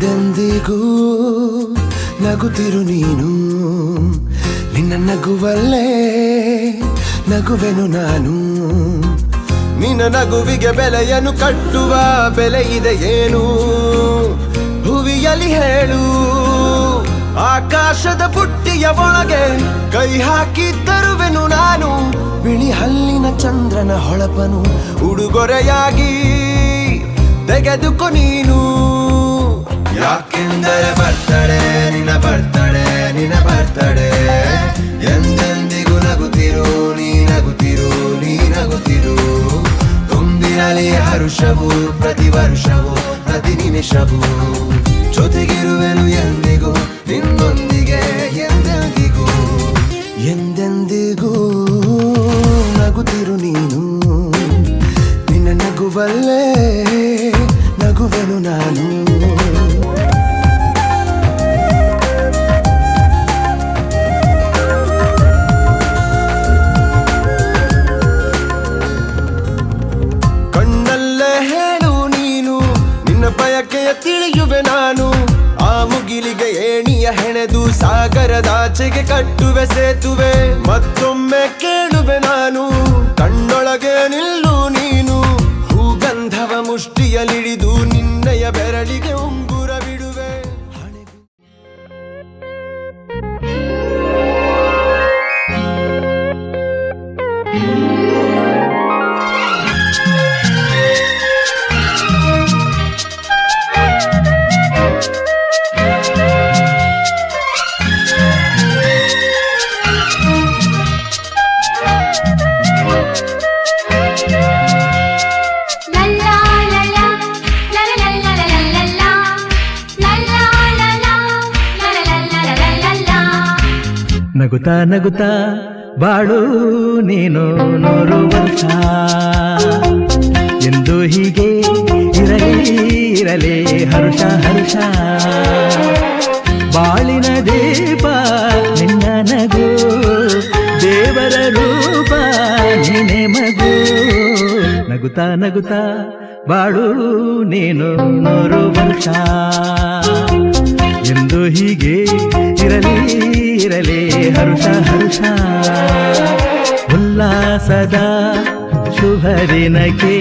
ಎಂದೆಂದಿಗೂ ನಗುತ್ತಿರು ನೀನು, ನಿನ್ನ ನಗುವಲ್ಲೇ ನಗುವೆನು ನಾನು. ನಿನ್ನ ನಗುವಿಗೆ ಬೆಲೆಯನ್ನು ಕಟ್ಟುವ ಬೆಲೆ ಇದೆ ಏನು, ಹುವಿಯಲ್ಲಿ ಹೇಳು. ಆಕಾಶದ ಬುಟ್ಟಿಯ ಒಳಗೆ ಕೈ ಹಾಕಿ ತರುವೆನು ನಾನು, ಬಿಳಿ ಹಲ್ಲಿನ ಚಂದ್ರನ ಹೊಳಪನು ಉಡುಗೊರೆಯಾಗಿ ತೆಗೆದುಕೊ ನೀನು. ಯಾಕೆಂದರೆ ಬರ್ತಡೆ ನಿನ್ನ ಬರ್ತಡೆ ನಿನ್ನ ಬರ್ತಡೆ, ಎಂದೆಂದಿಗೂ ನಗುತ್ತಿರು ನೀ ನಗುತ್ತಿರು ನೀ ನಗುತ್ತಿರು. ತುಂಬಿರಲಿ ಹರುಷವು ಪ್ರತಿ ವರ್ಷವೂ ಪ್ರತಿ ನಿಮಿಷವೂ, ಜೊತೆಗಿರುವೆನು ಎಂದಿಗೂ ನಿನ್ನೊಂದಿಗೆ ಎಂದೆಂದಿಗೂ. ಎಂದೆಂದಿಗೂ ನಗುತ್ತಿರು ನೀನು, ನಿನ್ನ ನಗುವಲ್ಲೇ ನಗುವೆನು ನಾನು. ಕಣ್ಣಲ್ಲೇ ಹೇಳು ನೀನು ನಿನ್ನ ಬಯಕೆಯ ತಿಳಿಯುವೆ ನಾನು, ಆ ಮುಗಿಲಿಗೆ ಏಣಿಯ ಹೆಣೆದು ಸಾಗರದಾಚೆಗೆ ಕಟ್ಟುವೆ ಸೇತುವೆ. ಮತ್ತೊಮ್ಮೆ ಕೇಳುವೆ ನಾನು, ಕಣ್ಣೊಳಗೆ ನಿಲ್ಲು ನೀನು, ಹೂಗಂಧವ ಮುಷ್ಟಿಯಲಿಡಿದು ನಿನ್ನಯ ಬೆರಳಿಗೆ ಉಂಗುರ ಬಿಡುವೆ. ನಗುತ್ತಾ ನಗುತ್ತಾ ಬಾಳು ನೀನು 100 ವರ್ಷ, ಎಂದು ಹೀಗೆ ಇರಲಿ ಇರಲಿ ಹರುಷ ಹರುಷ. ಬಾಳಿನ ದೀಪ ನಿನ್ನ ನಗು, ದೇವರ ರೂಪ ನೀನೆ ಮಗು. ನಗುತ್ತಾ ನಗುತ್ತಾ ಬಾಳು ನೀನು 100 ವರ್ಷ, ಎಂದು ಹೀಗೆ ಇರಲಿ ಇರಲಿ ಹರುಷ ಹರುಷ. ಉಲ್ಲಾಸದ ಶುಭ ದಿನಕ್ಕೆ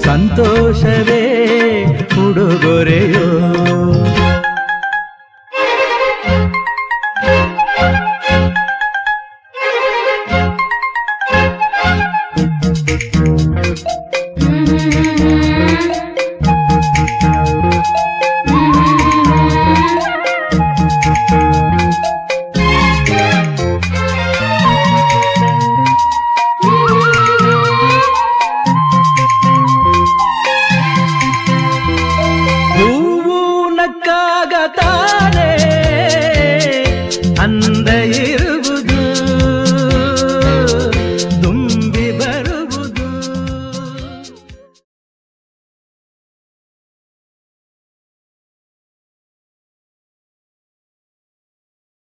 ಸಂತೋಷವೇ ಉಡುಗೊರೆಯೋ.